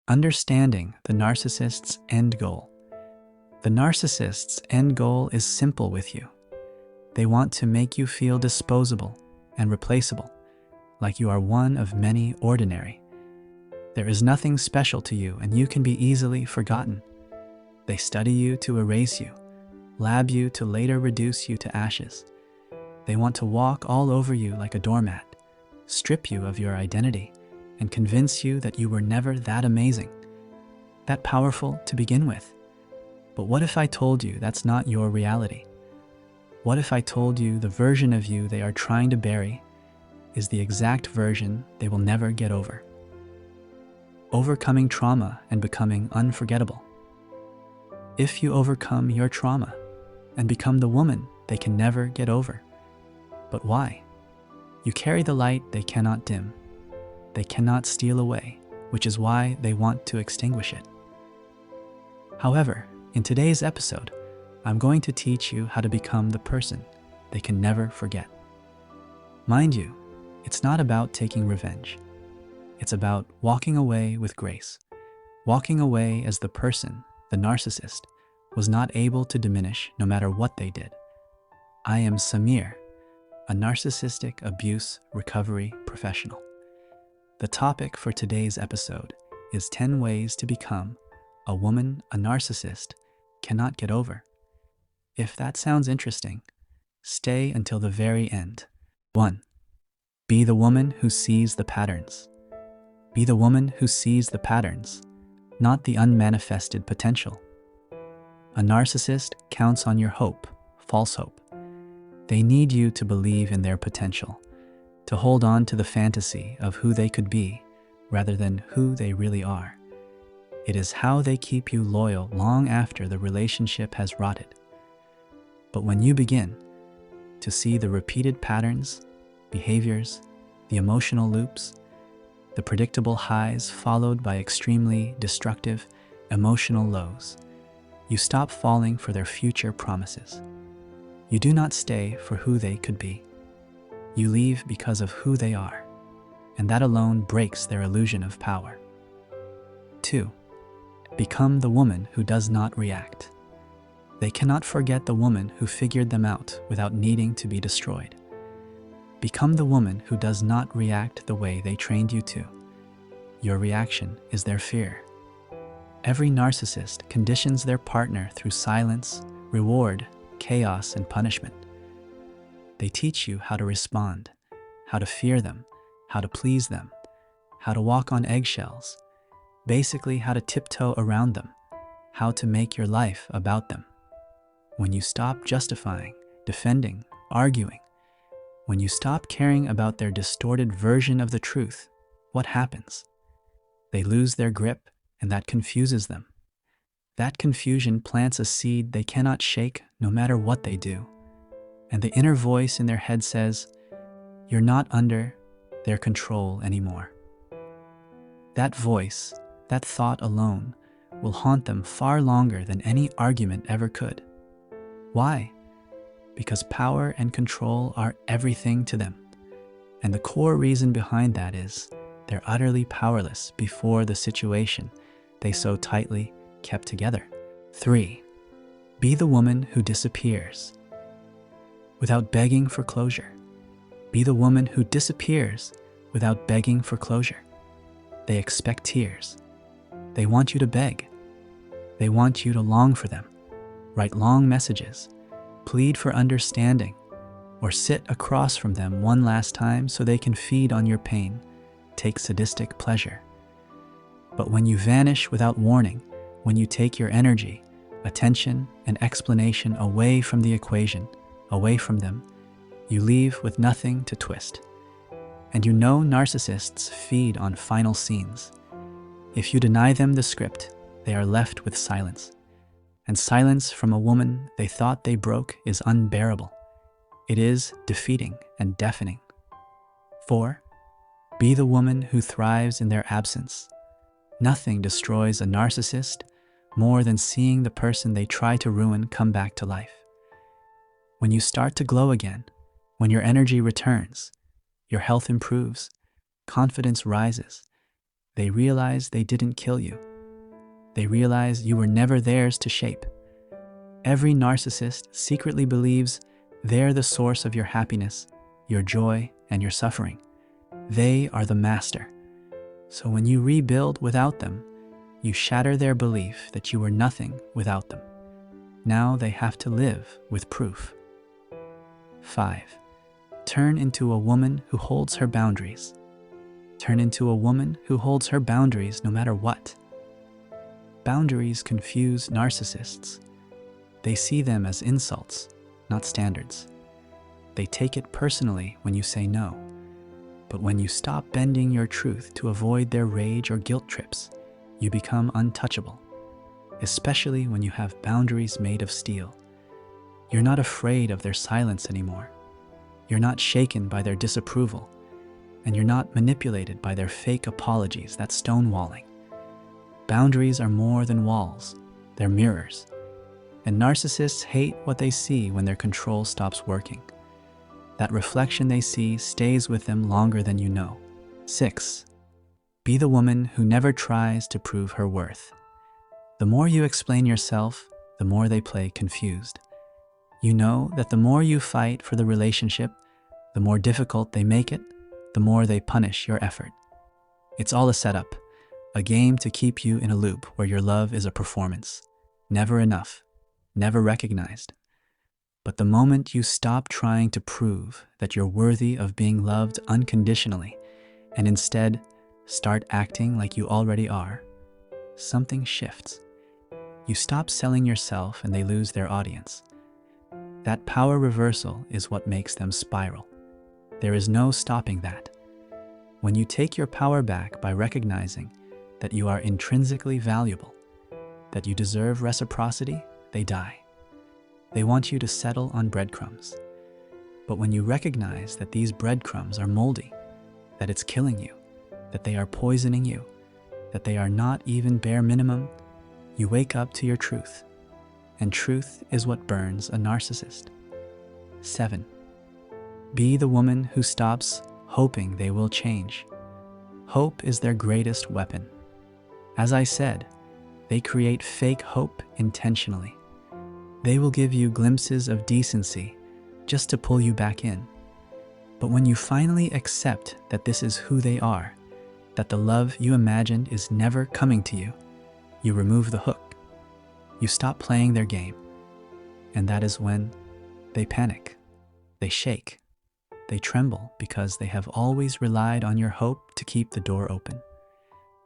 Understanding the narcissist's end goal. The narcissist's end goal is simple with you. They want to make you feel disposable and replaceable, like you are one of many ordinary. There is nothing special to you and you can be easily forgotten. They study you to erase you, lab you to later reduce you to ashes. They want to walk all over you like a doormat, strip you of your identity, and convince you that you were never that amazing, that powerful to begin with. But what if I told you that's not your reality? What if I told you the version of you they are trying to bury is the exact version they will never get over? Overcoming trauma and becoming unforgettable. If you overcome your trauma and become the woman they can never get over. But why? You carry the light they cannot dim. They cannot steal away, which is why they want to extinguish it. However, in today's episode, I'm going to teach you how to become the person they can never forget. Mind you, it's not about taking revenge. It's about walking away with grace, walking away as the person, the narcissist, was not able to diminish no matter what they did. I am Samir, a narcissistic abuse recovery professional. The topic for today's episode is 10 ways to become a woman a narcissist cannot get over. If that sounds interesting, stay until the very end. 1. Be the woman who sees the patterns. Be the woman who sees the patterns, not the unmanifested potential. A narcissist counts on your hope, false hope. They need you to believe in their potential, to hold on to the fantasy of who they could be rather than who they really are. It is how they keep you loyal long after the relationship has rotted. But when you begin to see the repeated patterns, behaviors, the emotional loops, the predictable highs followed by extremely destructive emotional lows, you stop falling for their future promises. You do not stay for who they could be. You leave because of who they are, and that alone breaks their illusion of power. 2. Become the woman who does not react. They cannot forget the woman who figured them out without needing to be destroyed. Become the woman who does not react the way they trained you to. Your reaction is their fear. Every narcissist conditions their partner through silence, reward, chaos, and punishment. They teach you how to respond, how to fear them, how to please them, how to walk on eggshells, basically how to tiptoe around them, how to make your life about them. When you stop justifying, defending, arguing, when you stop caring about their distorted version of the truth, what happens? They lose their grip, and that confuses them. That confusion plants a seed they cannot shake no matter what they do. And the inner voice in their head says, "You're not under their control anymore." That voice, that thought alone, will haunt them far longer than any argument ever could. Why? Because power and control are everything to them. And the core reason behind that is they're utterly powerless before the situation they so tightly kept together. 3. Be the woman who disappears without begging for closure. Be the woman who disappears without begging for closure. They expect tears. They want you to beg. They want you to long for them, write long messages, plead for understanding, or sit across from them one last time so they can feed on your pain, take sadistic pleasure. But when you vanish without warning, when you take your energy, attention, and explanation away from the equation, away from them, you leave with nothing to twist. And you know narcissists feed on final scenes. If you deny them the script, they are left with silence. And silence from a woman they thought they broke is unbearable. It is defeating and deafening. 4. Be the woman who thrives in their absence. Nothing destroys a narcissist more than seeing the person they try to ruin come back to life. When you start to glow again, when your energy returns, your health improves, confidence rises, They realize they didn't kill you. They realize you were never theirs to shape. Every narcissist secretly believes they're the source of your happiness, your joy, and your suffering. They are the master. So when you rebuild without them, you shatter their belief that you were nothing without them. Now they have to live with proof. 5. Turn into a woman who holds her boundaries. Turn into a woman who holds her boundaries no matter what. Boundaries confuse narcissists. They see them as insults, not standards. They take it personally when you say no. But when you stop bending your truth to avoid their rage or guilt trips, you become untouchable, especially when you have boundaries made of steel. You're not afraid of their silence anymore. You're not shaken by their disapproval, and you're not manipulated by their fake apologies, that stonewalling. Boundaries are more than walls, they're mirrors. And narcissists hate what they see when their control stops working. That reflection they see stays with them longer than you know. 6. Be the woman who never tries to prove her worth. The more you explain yourself, the more they play confused. You know that the more you fight for the relationship, the more difficult they make it, the more they punish your effort. It's all a setup, a game to keep you in a loop where your love is a performance. Never enough, never recognized. But the moment you stop trying to prove that you're worthy of being loved unconditionally and instead start acting like you already are, something shifts. You stop selling yourself and they lose their audience. That power reversal is what makes them spiral. There is no stopping that. When you take your power back by recognizing that you are intrinsically valuable, that you deserve reciprocity, they die. They want you to settle on breadcrumbs. But when you recognize that these breadcrumbs are moldy, that it's killing you, that they are poisoning you, that they are not even bare minimum, you wake up to your truth. And truth is what burns a narcissist. 7. Be the woman who stops hoping they will change. Hope is their greatest weapon. As I said, they create fake hope intentionally. They will give you glimpses of decency just to pull you back in. But when you finally accept that this is who they are, that the love you imagined is never coming to you, you remove the hook. You stop playing their game. And that is when they panic, they shake, they tremble because they have always relied on your hope to keep the door open.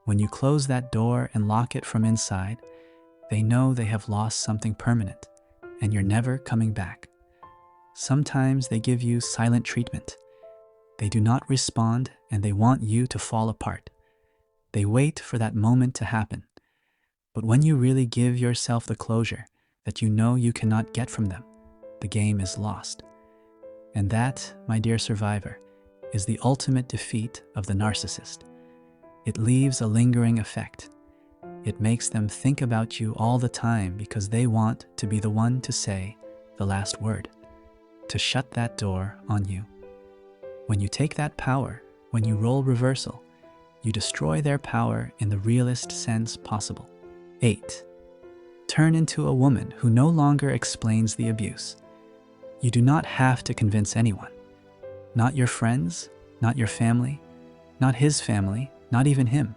When you close that door and lock it from inside, they know they have lost something permanent, and you're never coming back. Sometimes they give you silent treatment. They do not respond, and they want you to fall apart. They wait for that moment to happen. But when you really give yourself the closure that you know you cannot get from them, the game is lost. And that, my dear survivor, is the ultimate defeat of the narcissist. It leaves a lingering effect. It makes them think about you all the time because they want to be the one to say the last word, to shut that door on you. When you take that power, when you roll reversal, you destroy their power in the realest sense possible. 8. Turn into a woman who no longer explains the abuse. You do not have to convince anyone. Not your friends, not your family, not his family, not even him.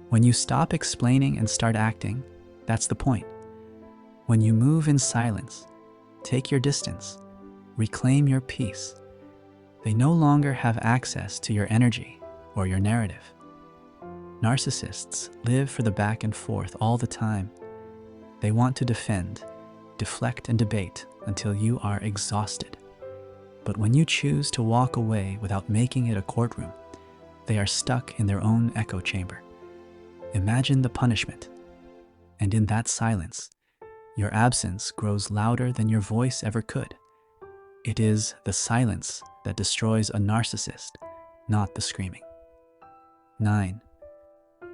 When you stop explaining and start acting, that's the point. When you move in silence, take your distance, reclaim your peace, they no longer have access to your energy or your narrative. Narcissists live for the back and forth all the time. They want to defend, deflect, and debate until you are exhausted. But when you choose to walk away without making it a courtroom, they are stuck in their own echo chamber. Imagine the punishment. And in that silence, your absence grows louder than your voice ever could. It is the silence that destroys a narcissist, not the screaming. 9.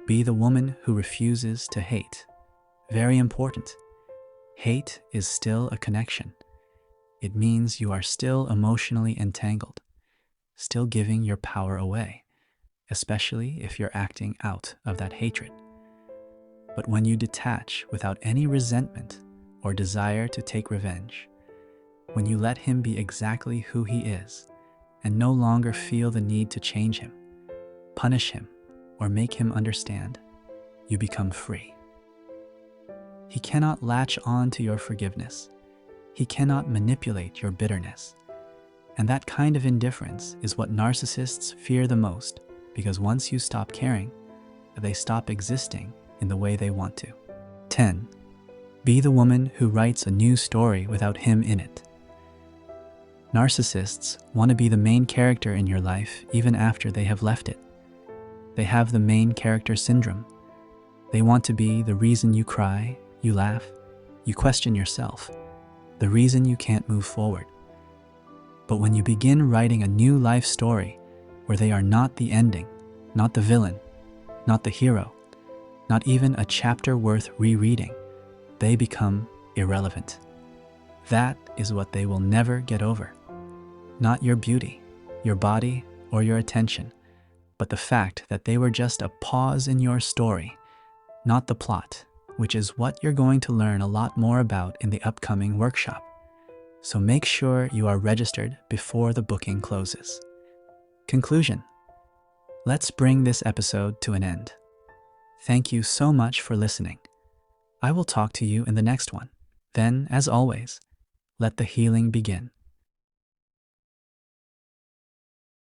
Be the woman who refuses to hate. Very important. Hate is still a connection. It means you are still emotionally entangled, still giving your power away. especially if you're acting out of that hatred. But when you detach without any resentment or desire to take revenge, when you let him be exactly who he is and no longer feel the need to change him, punish him, or make him understand, you become free. He cannot latch on to your forgiveness. He cannot manipulate your bitterness. And that kind of indifference is what narcissists fear the most, because once you stop caring, they stop existing in the way they want to. 10. Be the woman who writes a new story without him in it. Narcissists want to be the main character in your life even after they have left it. They have the main character syndrome. They want to be the reason you cry, you laugh, you question yourself, the reason you can't move forward. But when you begin writing a new life story where they are not the ending, not the villain, not the hero, not even a chapter worth rereading, they become irrelevant. That is what they will never get over. Not your beauty, your body, or your attention, but the fact that they were just a pause in your story, not the plot, which is what you're going to learn a lot more about in the upcoming workshop. So make sure you are registered before the booking closes. Conclusion. Let's bring this episode to an end. Thank you so much for listening. I will talk to you in the next one. Then, as always, let the healing begin.